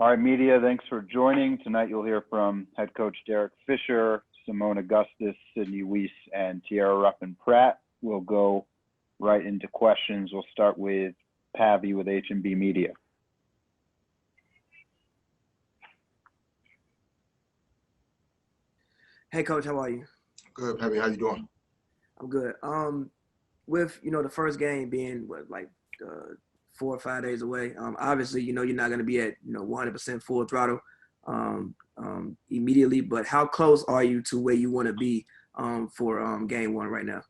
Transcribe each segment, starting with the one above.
All right, media, thanks for joining. Tonight you'll hear from head coach Derek Fisher, Seimone Augustus, Sydney Wiese, and Tierra Ruffin-Pratt. We'll go right into questions. We'll start with Pavy with HNB Media. Hey, Coach, how are you? Good, Pavy. How you doing? I'm good. With the first game being 4 or 5 days away, obviously you're not going to be at 100% full throttle immediately. But how close are you to where you want to be for game one right now?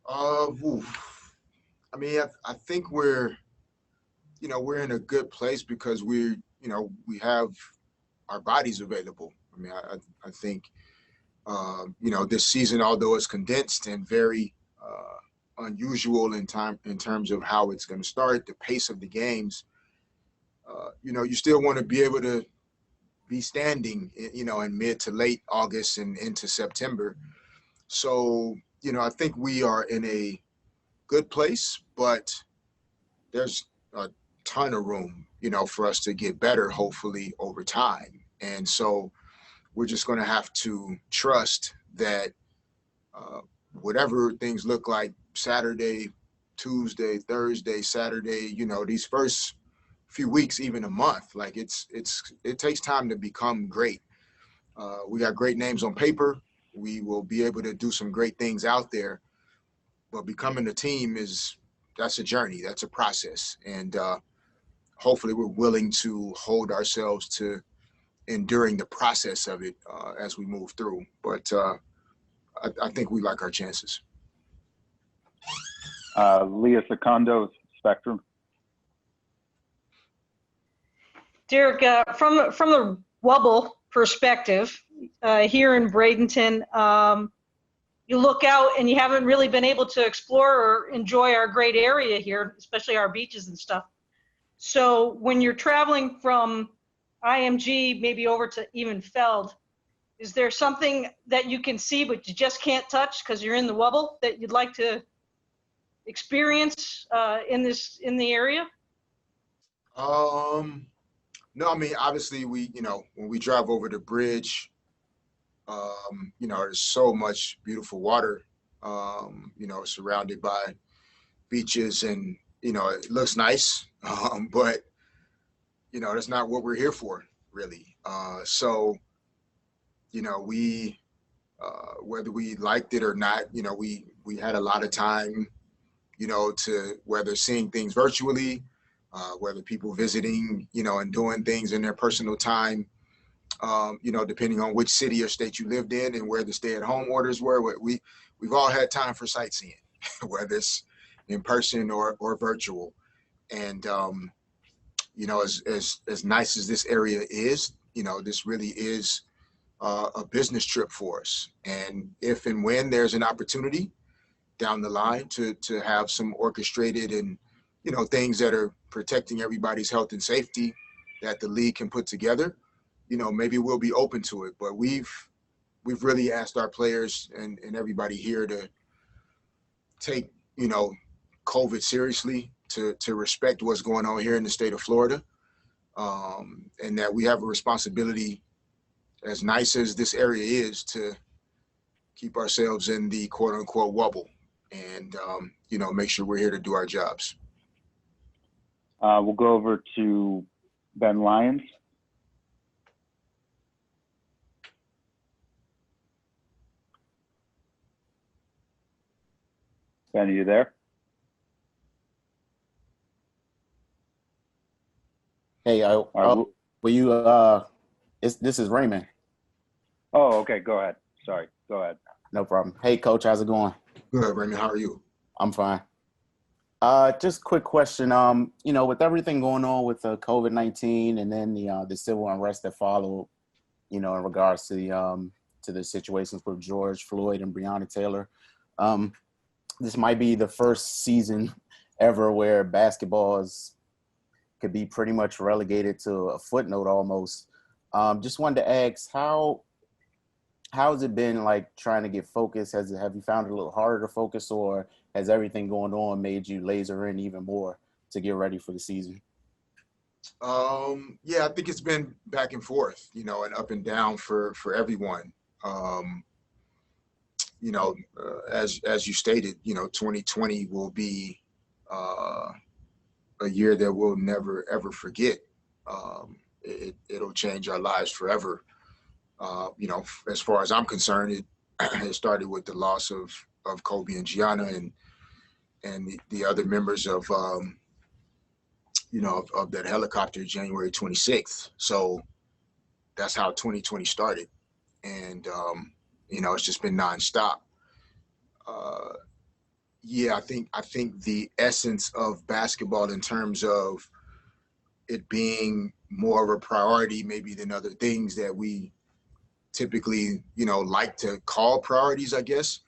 I mean, I think we're in a good place because we have our bodies available. I mean, I think this season, although it's condensed and very unusual in terms of how it's going to start, the pace of the games, you still want to be able to be standing, in mid to late August and into September. So, I think we are in a good place, but there's a ton of room, for us to get better, hopefully over time. And so we're just going to have to trust that whatever things look like Saturday, Tuesday, Thursday, Saturday, these first few weeks, even a month, like it takes time to become great. We got great names on paper. We will be able to do some great things out there, but becoming a team that's a journey, that's a process. And hopefully we're willing to hold ourselves to enduring the process of it as we move through. But I think we like our chances. Leah Secondo, Spectrum. Derek, from the Wubble perspective, here in Bradenton, you look out and you haven't really been able to explore or enjoy our great area here, especially our beaches and stuff. So when you're traveling from IMG maybe over to even Feld, is there something that you can see but you just can't touch because you're in the Wubble that you'd like to experience in the area? No, I mean, obviously when we drive over the bridge, there's so much beautiful water, surrounded by beaches, and it looks nice, but that's not what we're here for, really. So we whether we liked it or not, we had a lot of time, to whether seeing things virtually, whether people visiting, and doing things in their personal time, depending on which city or state you lived in and where the stay-at-home orders were. We've all had time for sightseeing, whether it's in person or virtual. And as nice as this area is, this really is a business trip for us. And if and when there's an opportunity down the line to have some orchestrated and things that are protecting everybody's health and safety that the league can put together, maybe we'll be open to it. But we've really asked our players and everybody here to take COVID seriously, to respect what's going on here in the state of Florida, and that we have a responsibility, as nice as this area is, to keep ourselves in the quote unquote Wubble and make sure we're here to do our jobs. We'll go over to Ben Lyons. Ben, are you there? Hey, will you? This is Raymond. Oh, okay. Go ahead. Sorry. Go ahead. No problem. Hey, Coach, how's it going? Good, Raymond. How are you? I'm fine. Just quick question. With everything going on with COVID-19 and then the civil unrest that followed, in regards to the situations with George Floyd and Breonna Taylor, this might be the first season ever where basketball could be pretty much relegated to a footnote almost. Just wanted to ask, how has it been like trying to get focused? Have you found it a little harder to focus, or has everything going on made you laser in even more to get ready for the season? Yeah, I think it's been back and forth, and up and down for everyone. As you stated, 2020 will be a year that we'll never ever forget. It'll change our lives forever. As far as I'm concerned, it started with the loss of Kobe and Gianna and the other members of that helicopter January 26th. So that's how 2020 started. And, it's just been nonstop. Yeah, I think the essence of basketball in terms of it being more of a priority maybe than other things that we typically, like to call priorities, I guess.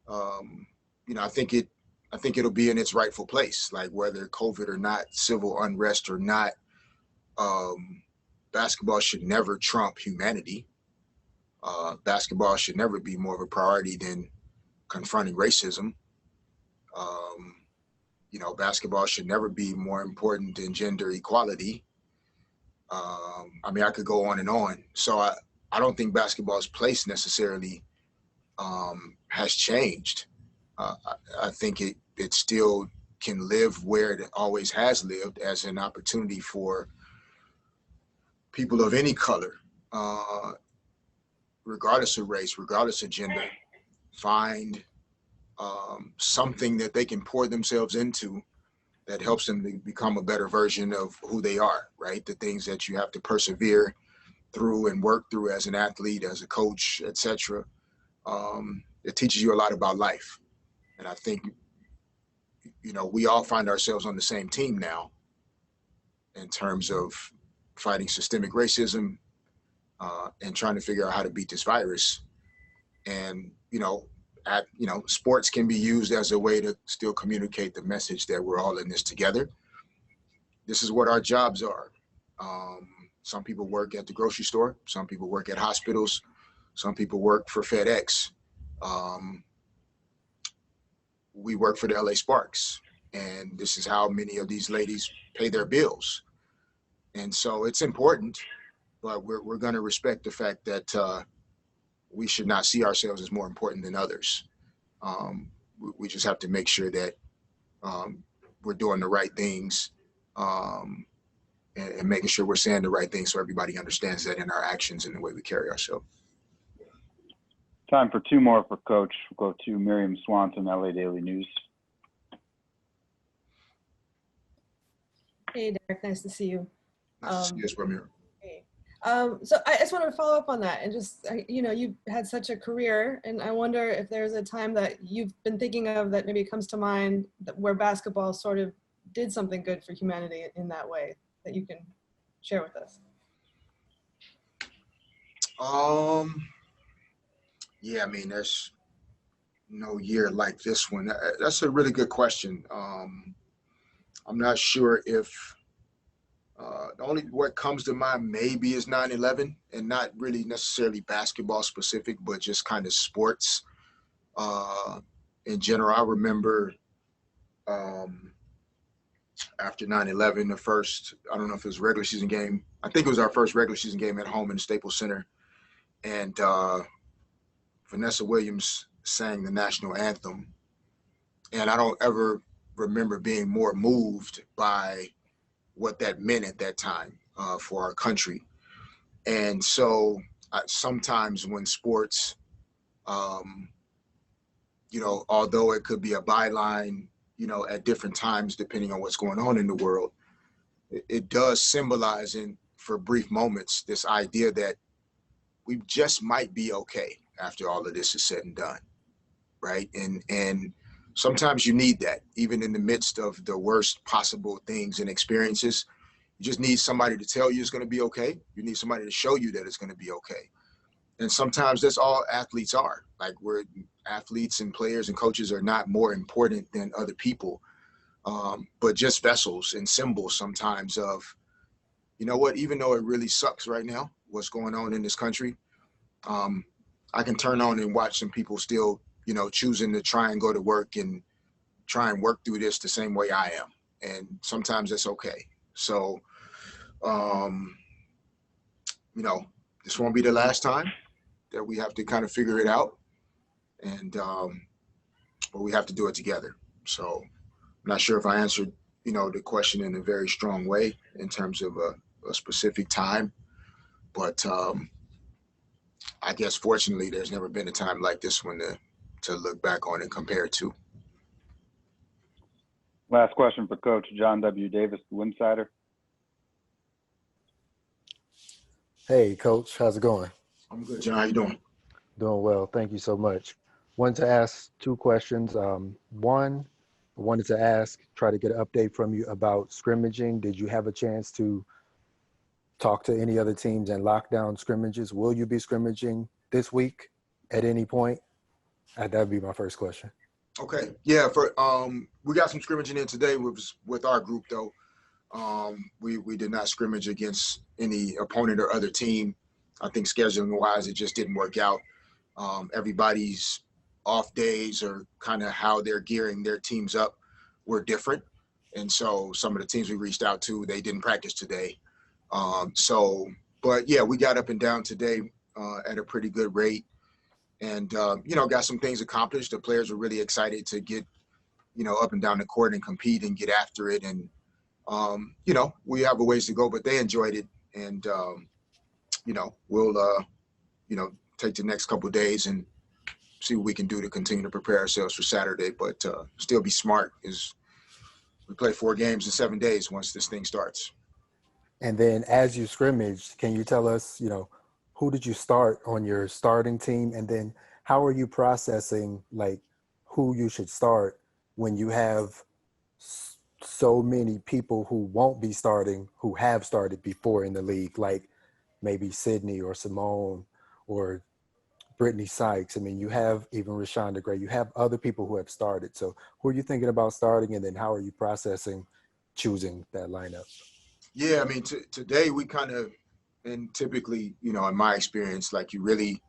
I think it'll be in its rightful place, like whether COVID or not, civil unrest or not. Basketball should never trump humanity. Basketball should never be more of a priority than confronting racism. Basketball should never be more important than gender equality. I could go on and on. So I don't think basketball's place necessarily has changed. I think it still can live where it always has lived, as an opportunity for people of any color, regardless of race, regardless of gender, find something that they can pour themselves into that helps them to become a better version of who they are, right? The things that you have to persevere through and work through as an athlete, as a coach, etc. It teaches you a lot about life. And I think, we all find ourselves on the same team now in terms of fighting systemic racism and trying to figure out how to beat this virus. And, sports can be used as a way to still communicate the message that we're all in this together. This is what our jobs are. Some people work at the grocery store. Some people work at hospitals. Some people work for FedEx. We work for the LA Sparks. And this is how many of these ladies pay their bills. And so it's important, but we're going to respect the fact that we should not see ourselves as more important than others. We just have to make sure that we're doing the right things and making sure we're saying the right things so everybody understands that in our actions and the way we carry ourselves. Time for two more for Coach. We'll go to Miriam Swanson, LA Daily News. Hey, Derek, nice to see you. Nice to see you, Ramiro. Hey. So I just wanted to follow up on that and just, you've had such a career, and I wonder if there's a time that you've been thinking of that maybe comes to mind where basketball sort of did something good for humanity in that way that you can share with us. Yeah, there's no year like this one. That's a really good question. I'm not sure if what comes to mind maybe is 9/11, and not really necessarily basketball specific, but just kind of sports in general. I remember after 9/11, the first, I don't know if it was a regular season game. I think it was our first regular season game at home in the Staples Center. And Vanessa Williams sang the national anthem. And I don't ever remember being more moved by what that meant at that time for our country. And so sometimes when sports, although it could be a byline, at different times, depending on what's going on in the world, it does symbolize for brief moments, this idea that we just might be okay after all of this is said and done, right? And sometimes you need that, even in the midst of the worst possible things and experiences. You just need somebody to tell you it's going to be okay. You need somebody to show you that it's going to be okay. And sometimes that's all athletes are. Like, we're athletes and players and coaches are not more important than other people, but just vessels and symbols sometimes of, even though it really sucks right now, what's going on in this country, I can turn on and watch some people still, choosing to try and go to work and try and work through this the same way I am. And sometimes that's okay. So You know, this won't be the last time that we have to kind of figure it out, and but we have to do it together. So I'm not sure if I answered, you know, the question in a very strong way in terms of a specific time, but I guess fortunately there's never been a time like this one to look back on and compare to. Last question for Coach John W. Davis, the Insider. Hey, Coach, how's it going? I'm good, John. How you doing? Doing well. Thank you so much. Wanted to ask two questions. One, I wanted to ask, try to get an update from you about scrimmaging. Did you have a chance to talk to any other teams and lockdown scrimmages? Will you be scrimmaging this week at any point? That would be my first question. Okay. Yeah. We got some scrimmaging in today with our group though. We did not scrimmage against any opponent or other team. I think scheduling wise, it just didn't work out. Everybody's off days or kind of how they're gearing their teams up were different. And so some of the teams we reached out to, they didn't practice today. But yeah, we got up and down today at a pretty good rate and, you know, got some things accomplished. The players were really excited to get, you know, up and down the court and compete and get after it. And, you know, we have a ways to go, but they enjoyed it. And, you know, we'll, you know, take the next couple of days and see what we can do to continue to prepare ourselves for Saturday, but still be smart as we play 4 games in 7 days once this thing starts. And then as you scrimmaged, can you tell us, you know, who did you start on your starting team? And then how are you processing, like, who you should start when you have so many people who won't be starting, who have started before in the league, like maybe Sydney or Seimone or Brittany Sykes? I mean, you have even Rashonda Gray. You have other people who have started. So who are you thinking about starting, and then how are you processing choosing that lineup? Yeah, I mean, today we kind of, and typically, you know, in my experience, like you really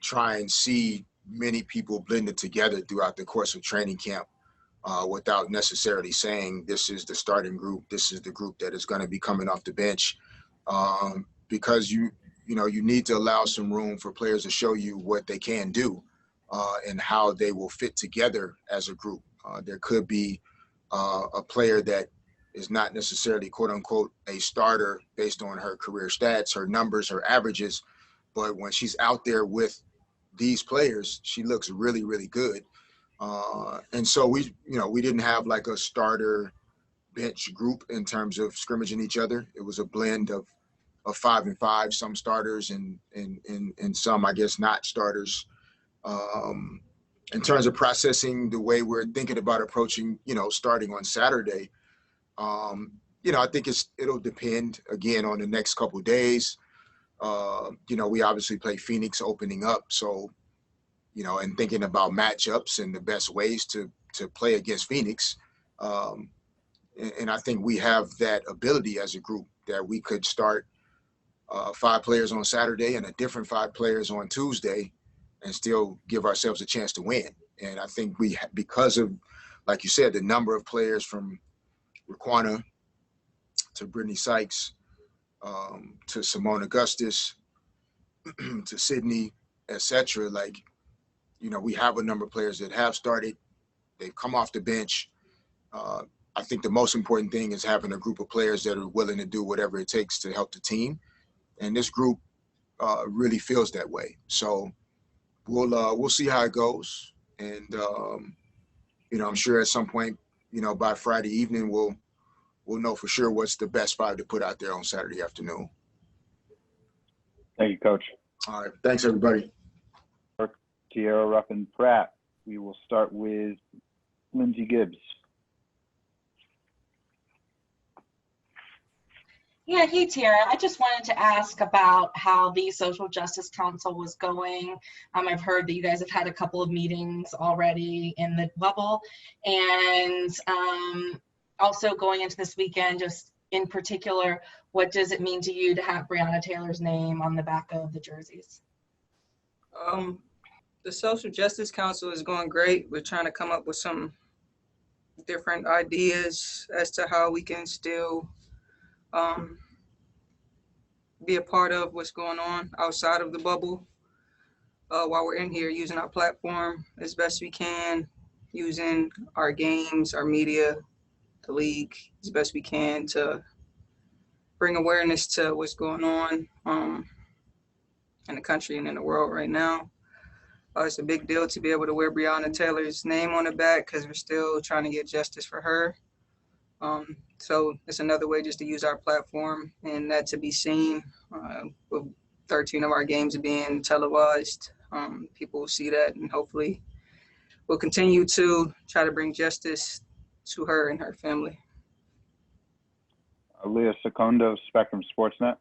try and see many people blended together throughout the course of training camp without necessarily saying this is the starting group, this is the group that is going to be coming off the bench, because you know, you need to allow some room for players to show you what they can do and how they will fit together as a group. There could be a player that is not necessarily, quote unquote, a starter based on her career stats, her numbers, her averages. But when she's out there with these players, she looks really, really good. And so we didn't have like a starter bench group in terms of scrimmaging each other. It was a blend of 5 and 5, some starters and some, I guess, not starters. In terms of processing the way we're thinking about approaching, you know, starting on Saturday, you know, I think it'll depend again on the next couple of days. You know, we obviously play Phoenix opening up, so, you know, and thinking about matchups and the best ways to play against Phoenix. And I think we have that ability as a group that we could start 5 players on Saturday and a different 5 players on Tuesday and still give ourselves a chance to win. And I think because of, like you said, the number of players from Raquana to Brittany Sykes, to Seimone Augustus, to Sydney, etc. Like, you know, we have a number of players that have started. They've come off the bench. I think the most important thing is having a group of players that are willing to do whatever it takes to help the team. And this group really feels that way. So we'll see how it goes. And, you know, I'm sure at some point, you know, by Friday evening, we'll know for sure what's the best 5 to put out there on Saturday afternoon. Thank you, Coach. All right. Thanks, everybody. Tierra Ruffin-Pratt. We will start with Lindsay Gibbs. Yeah, hey Tierra, I just wanted to ask about how the Social Justice Council was going. I've heard that you guys have had a couple of meetings already in the bubble, and also going into this weekend, just in particular, what does it mean to you to have Breonna Taylor's name on the back of the jerseys? The Social Justice Council is going great. We're trying to come up with some different ideas as to how we can still be a part of what's going on outside of the bubble while we're in here, using our platform as best we can, using our games, our media, the league as best we can to bring awareness to what's going on in the country and in the world right now. It's a big deal to be able to wear Breonna Taylor's name on the back because we're still trying to get justice for her. So it's another way just to use our platform and that to be seen. With 13 of our games being televised, people will see that, and hopefully we'll continue to try to bring justice to her and her family. Leah Secondo, Spectrum Sportsnet.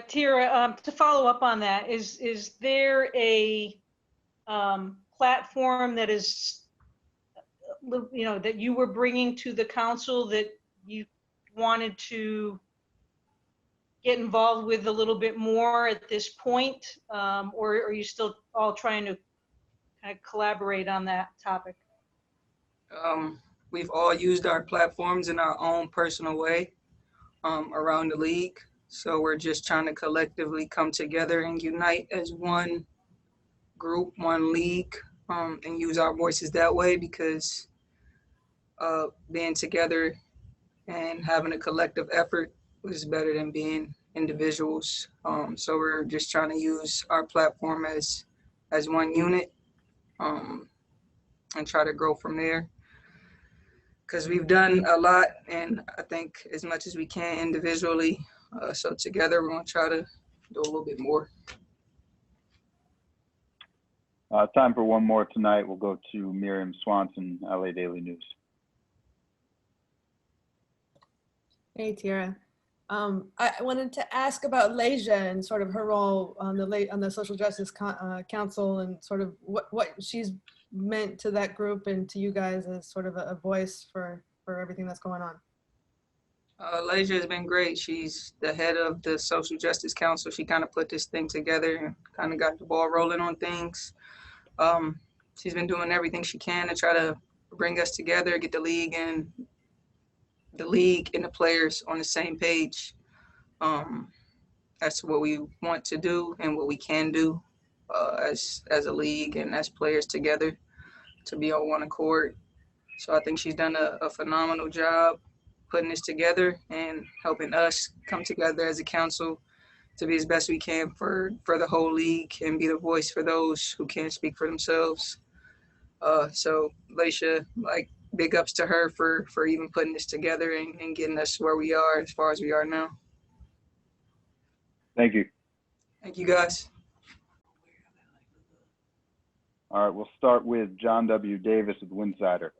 Tierra, to follow up on that, is there a platform that is, that you were bringing to the council that you wanted to get involved with a little bit more at this point, or are you still all trying to kind of collaborate on that topic? We've all used our platforms in our own personal way around the league. So we're just trying to collectively come together and unite as one group, one league, and use our voices that way, because being together and having a collective effort is better than being individuals. So we're just trying to use our platform as one unit and try to grow from there. Because we've done a lot, and I think as much as we can individually. So together we're going to try to do a little bit more. Time for one more tonight. We'll go to Miriam Swanson, LA Daily News. Hey, Tierra. I wanted to ask about Leja and sort of her role on the Social Justice Council, and sort of what she's meant to that group and to you guys as sort of a voice for everything that's going on. Leja has been great. She's the head of the Social Justice Council. She kind of put this thing together and kind of got the ball rolling on things. She's been doing everything she can to try to bring us together, get the league and the players on the same page. That's what we want to do and what we can do as a league and as players together, to be on one accord. So I think she's done a phenomenal job putting this together and helping us come together as a council to be as best we can for the whole league and be the voice for those who can't speak for themselves. So Leisha, big ups to her for even putting this together and getting us where we are as far as we are now. Thank you. Thank you, guys. All right, we'll start with John W. Davis with Winsider.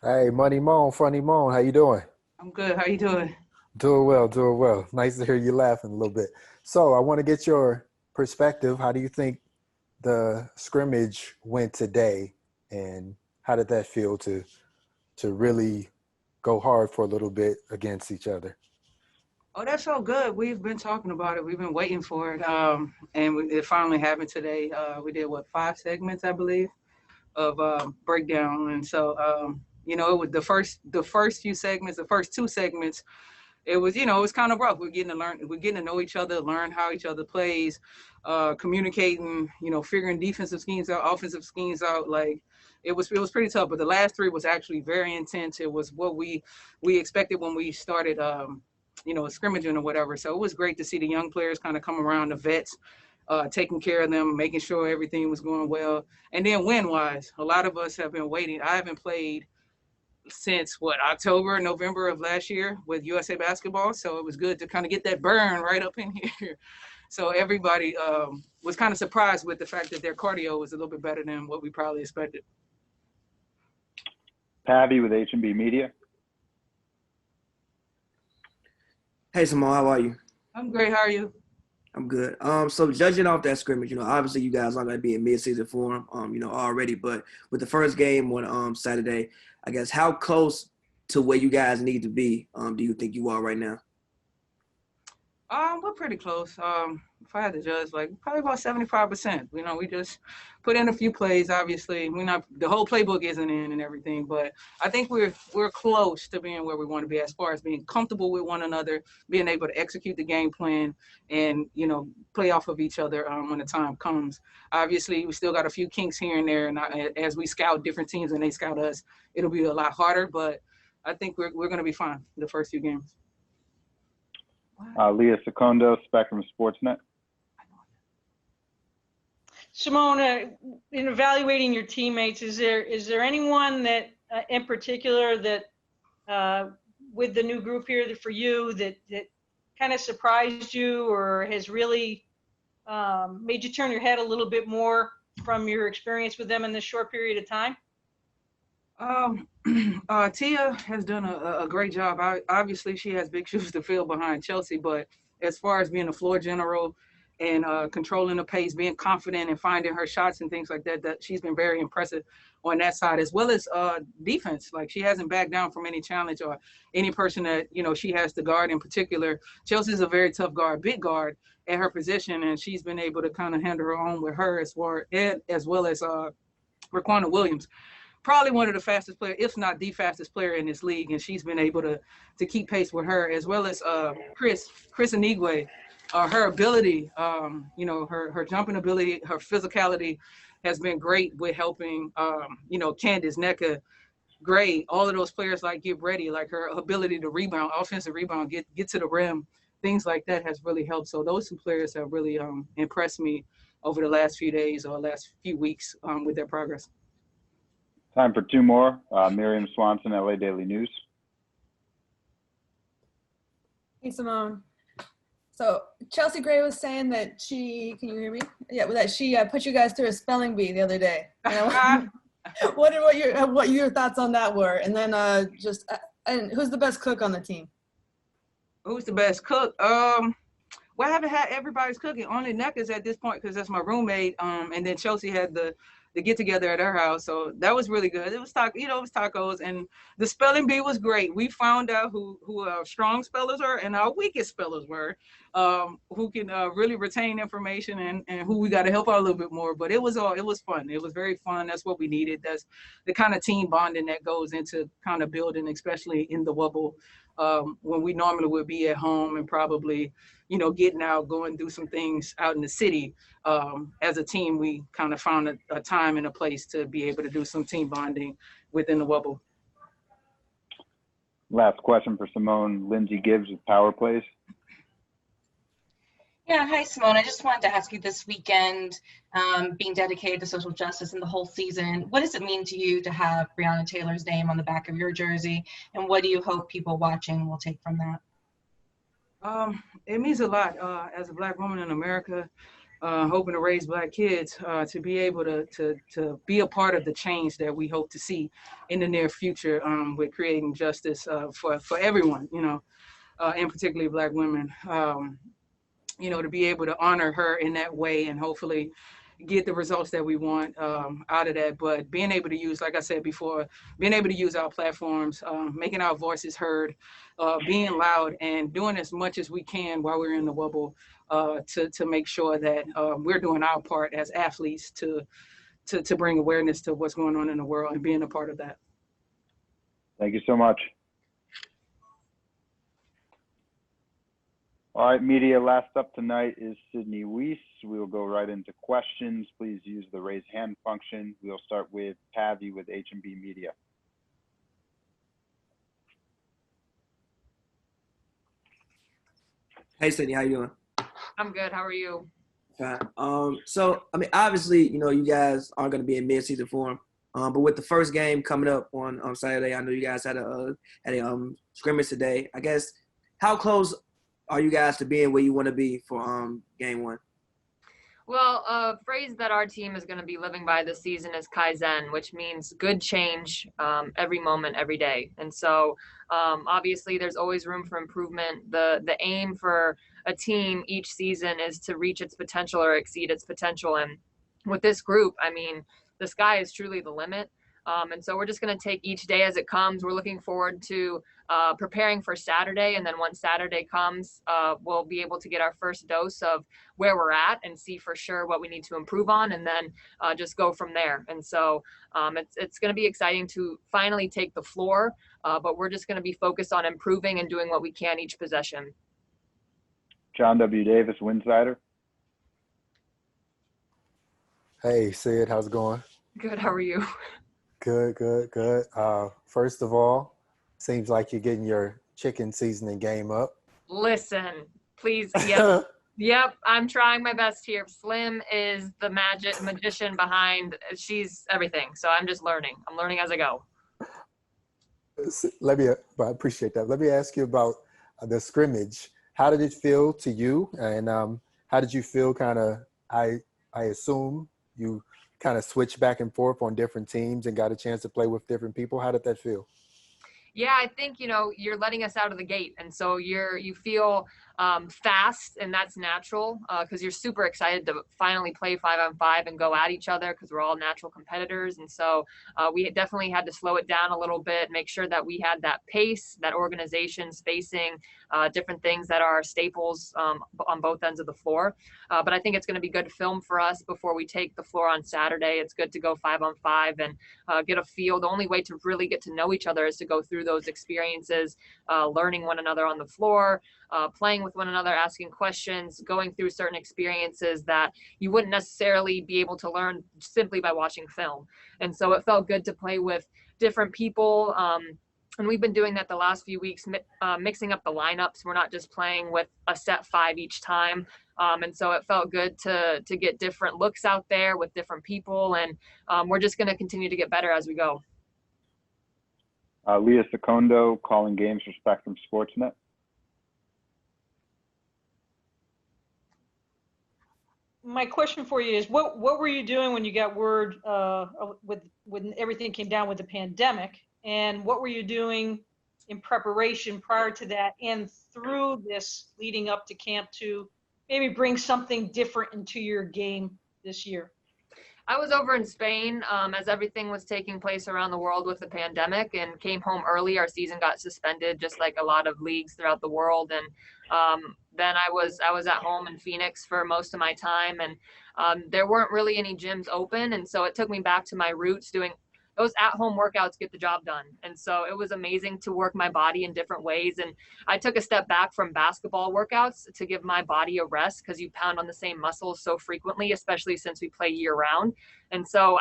Hey, Money Moan, Funny Moan, how you doing? I'm good. How you doing? Doing well, doing well. Nice to hear you laughing a little bit. So I want to get your perspective. How do you think the scrimmage went today, and how did that feel to really go hard for a little bit against each other? Oh, that felt good. We've been talking about it. We've been waiting for it, and it finally happened today. We did 5 segments, I believe, of breakdown, and so it was the first few segments, the first 2 segments. It was, it was kind of rough. We're getting to know each other, learn how each other plays, communicating, figuring defensive schemes out, offensive schemes out. It was pretty tough. But the last 3 was actually very intense. It was what we expected when we started, scrimmaging or whatever. So it was great to see the young players kind of come around, the vets, taking care of them, making sure everything was going well. And then win-wise, a lot of us have been waiting. I haven't played since October, November of last year with USA Basketball. So it was good to kind of get that burn right up in here. So everybody was kind of surprised with the fact that their cardio was a little bit better than what we probably expected. Pavy with H&B Media. Hey, Seimone, how are you? I'm great. How are you? I'm good. So judging off that scrimmage, obviously you guys are going to be in mid-season form, already. But with the first game on Saturday, I guess how close to where you guys need to be do you think you are right now? We're pretty close. If I had to judge, like probably about 75%. You know, we just put in a few plays. Obviously, we're not the whole playbook isn't in and everything, but I think we're close to being where we want to be as far as being comfortable with one another, being able to execute the game plan, and play off of each other when the time comes. Obviously, we still got a few kinks here and there, and as we scout different teams and they scout us, it'll be a lot harder. But I think we're going to be fine the first few games. Leah Secondo, Spectrum Sportsnet. Seimone, in evaluating your teammates, is there anyone that in particular that with the new group here that for you that kind of surprised you or has really made you turn your head a little bit more from your experience with them in this short period of time? Tia has done a great job. Obviously, she has big shoes to fill behind Chelsea, but as far as being a floor general and controlling the pace, being confident and finding her shots and things like that, that she's been very impressive on that side, as well as defense. Like, she hasn't backed down from any challenge or any person that, she has to guard in particular. Chelsea's a very tough guard, big guard at her position, and she's been able to kind of handle her own with her as well as Raquana Williams. Probably one of the fastest players, if not the fastest player in this league, and she's been able to keep pace with her, as well as Chris Anigwe. Her ability, her jumping ability, her physicality has been great with helping, Candace, NECA, Gray, all of those players like get ready, like her ability to rebound, offensive rebound, get to the rim, things like that has really helped. So those two players have really impressed me over the last few days or last few weeks with their progress. Time for two more. Miriam Swanson, LA Daily News. Hey, Simone. So Chelsea Gray was saying that can you hear me? Yeah, that she put you guys through a spelling bee the other day. What your thoughts on that were? And then and who's the best cook on the team? Who's the best cook? Well, I haven't had everybody's cooking. Only NECA's at this point because that's my roommate. And then Chelsea had the get together at her house, so that was really good. It was tacos, and the spelling bee was great. We found out who our strong spellers are and our weakest spellers were, who can really retain information and who we got to help out a little bit more. But it was fun. It was very fun. That's what we needed. That's the kind of team bonding that goes into kind of building, especially in the Wubble, when we normally would be at home and probably, getting out, going do some things out in the city. As a team, we kind of found a time and a place to be able to do some team bonding within the Wubble. Last question for Simone. Lindsay Gibbs with Power Plays. Yeah, hi, Simone. I just wanted to ask you this weekend, being dedicated to social justice in the whole season, what does it mean to you to have Breonna Taylor's name on the back of your jersey? And what do you hope people watching will take from that? It means a lot as a Black woman in America, hoping to raise Black kids, to be able to be a part of the change that we hope to see in the near future with creating justice for everyone, and particularly Black women. To be able to honor her in that way and hopefully get the results that we want out of that. But being able to use, like I said before, being able to use our platforms, making our voices heard, being loud and doing as much as we can while we're in the Wubble to make sure that we're doing our part as athletes to bring awareness to what's going on in the world and being a part of that. Thank you so much. All right, media, last up tonight is Sydney Wiese. We will go right into questions. Please use the raise hand function. We'll start with Pavy with HNB Media. Hey, Sydney, how you doing? I'm good. How are you? Fine. So, obviously, you guys aren't going to be in mid-season form. But with the first game coming up on Saturday, I know you guys had a scrimmage today. I guess, how close are you guys to being where you want to be for game one? Well, a phrase that our team is going to be living by this season is Kaizen, which means good change every moment, every day. And so obviously there's always room for improvement. The aim for a team each season is to reach its potential or exceed its potential. And with this group, the sky is truly the limit. And so we're just going to take each day as it comes. We're looking forward to preparing for Saturday. And then once Saturday comes, we'll be able to get our first dose of where we're at and see for sure what we need to improve on, and then just go from there. And so it's going to be exciting to finally take the floor, but we're just going to be focused on improving and doing what we can each possession. John W. Davis, Winsider. Hey, Sid, how's it going? Good. How are you? Good, good, good. First of all, seems like you're getting your chicken seasoning game up. Listen, please. Yep. Yep. I'm trying my best here. Slim is the magician behind. She's everything. So I'm just learning. I'm learning as I go. I appreciate that. Let me ask you about the scrimmage. How did it feel to you? And how did you feel I assume you kind of switched back and forth on different teams and got a chance to play with different people. How did that feel? Yeah, I think, you're letting us out of the gate. And so you feel fast, and that's natural because you're super excited to finally play 5-on-5 and go at each other because we're all natural competitors. And so we definitely had to slow it down a little bit, make sure that we had that pace, that organization, spacing, different things that are staples on both ends of the floor. But I think it's going to be good film for us before we take the floor on Saturday. It's good to go 5-on-5 and get a feel. The only way to really get to know each other is to go through those experiences, learning one another on the floor, playing with one another, asking questions, going through certain experiences that you wouldn't necessarily be able to learn simply by watching film. And so it felt good to play with different people. And we've been doing that the last few weeks, mixing up the lineups. We're not just playing with a set 5 each time. And so it felt good to get different looks out there with different people. And we're just going to continue to get better as we go. Leah Secondo, calling games for Spectrum Sportsnet. My question for you is, what were you doing when you got word when everything came down with the pandemic, and what were you doing in preparation prior to that and through this leading up to camp to maybe bring something different into your game this year? I was over in Spain as everything was taking place around the world with the pandemic, and came home early. Our season got suspended, just like a lot of leagues throughout the world. And then I was at home in Phoenix for most of my time, and there weren't really any gyms open. And so it took me back to my roots, doing those at-home workouts get the job done. And so it was amazing to work my body in different ways. And I took a step back from basketball workouts to give my body a rest, because you pound on the same muscles so frequently, especially since we play year round. And so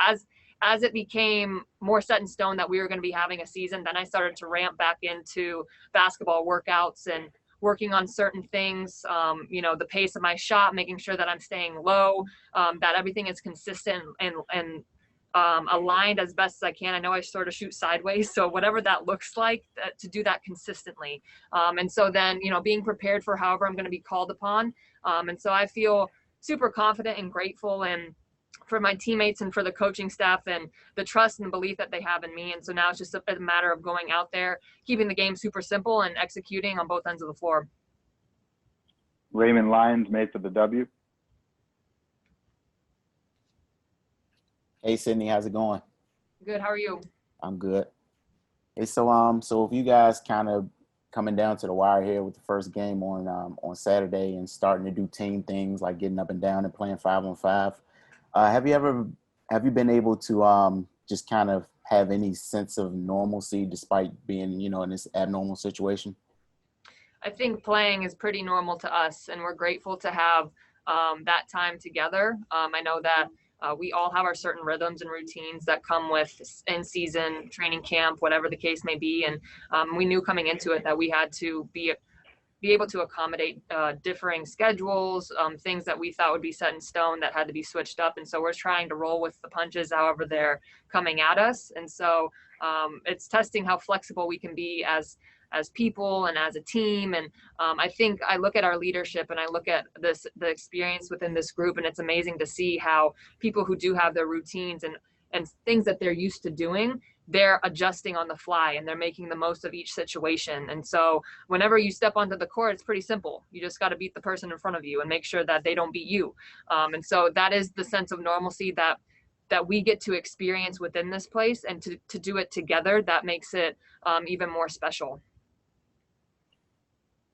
as it became more set in stone that we were going to be having a season, then I started to ramp back into basketball workouts and working on certain things, the pace of my shot, making sure that I'm staying low, that everything is consistent and aligned as best as I can. I know I sort of shoot sideways, so whatever that looks like, to do that consistently. And so then, being prepared for however I'm going to be called upon. And so I feel super confident and grateful, and for my teammates and for the coaching staff and the trust and belief that they have in me. And so now it's just a matter of going out there, keeping the game super simple and executing on both ends of the floor. Raymond Lyons, made for the W. Hey, Sydney, how's it going? Good. How are you? I'm good. Hey, so if you guys kind of coming down to the wire here with the first game on Saturday and starting to do team things like getting up and down and playing 5-on-5, have you been able to just kind of have any sense of normalcy despite being, in this abnormal situation? I think playing is pretty normal to us, and we're grateful to have that time together. I know that we all have our certain rhythms and routines that come with in-season training camp, whatever the case may be. And we knew coming into it that we had to be able to accommodate differing schedules, things that we thought would be set in stone that had to be switched up. And so we're trying to roll with the punches however they're coming at us. And so it's testing how flexible we can be as people and as a team. And I think I look at our leadership and I look at the experience within this group, and it's amazing to see how people who do have their routines and things that they're used to doing, they're adjusting on the fly and they're making the most of each situation. And so whenever you step onto the court, it's pretty simple. You just got to beat the person in front of you and make sure that they don't beat you. And so that is the sense of normalcy that that we get to experience within this place, and to do it together, that makes it even more special.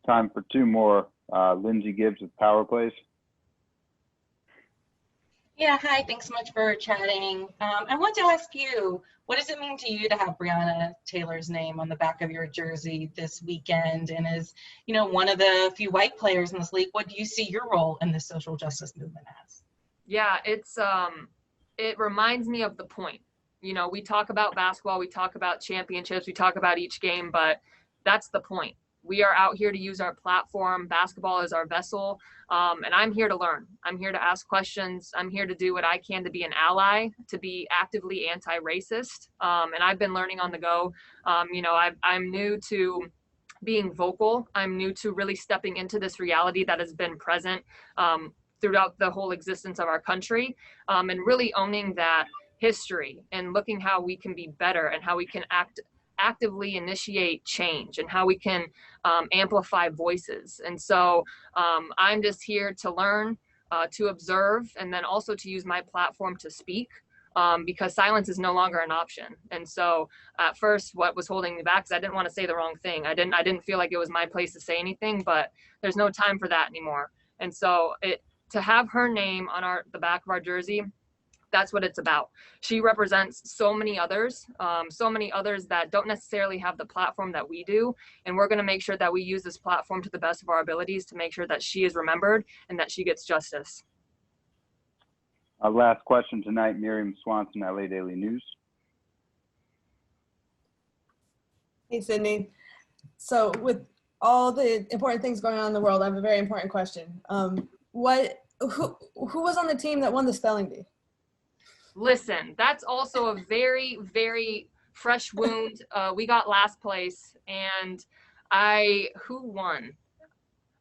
Time for two more. Lindsay Gibbs with Power Plays. Yeah, hi, thanks so much for chatting. I want to ask you, what does it mean to you to have Breonna Taylor's name on the back of your jersey this weekend? And as, you know, one of the few white players in this league, what do you see your role in the social justice movement as? Yeah, it reminds me of the point. You know, we talk about basketball, we talk about championships, we talk about each game, but that's the point. We are out here to use our platform. Basketball is our vessel. And I'm here to learn. I'm here to ask questions. I'm here to do what I can to be an ally, to be actively anti-racist. And I've been learning on the go. You know, I'm new to being vocal. I'm new to really stepping into this reality that has been present throughout the whole existence of our country, and really owning that history and looking how we can be better and how we can actively initiate change and how we can amplify voices. And so I'm just here to learn, to observe, and then also to use my platform to speak, because silence is no longer an option. And so at first, what was holding me back is I didn't want to say the wrong thing. I didn't feel like it was my place to say anything, but there's no time for that anymore. And so to have her name on the back of our jersey, that's what it's about. She represents so many others that don't necessarily have the platform that we do. And we're going to make sure that we use this platform to the best of our abilities to make sure that she is remembered and that she gets justice. Our last question tonight, Miriam Swanson, LA Daily News. Hey, Sydney. So with all the important things going on in the world, I have a very important question. Who was on the team that won the spelling bee? Listen, that's also a very, very fresh wound. We got last place, and who won?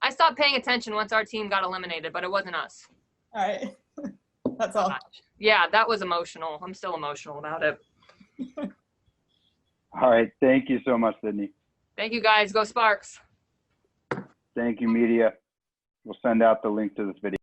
I stopped paying attention once our team got eliminated, but it wasn't us. All right. That's all. Yeah, that was emotional. I'm still emotional about it. All right. Thank you so much, Sydney. Thank you, guys. Go Sparks. Thank you, media. We'll send out the link to this video.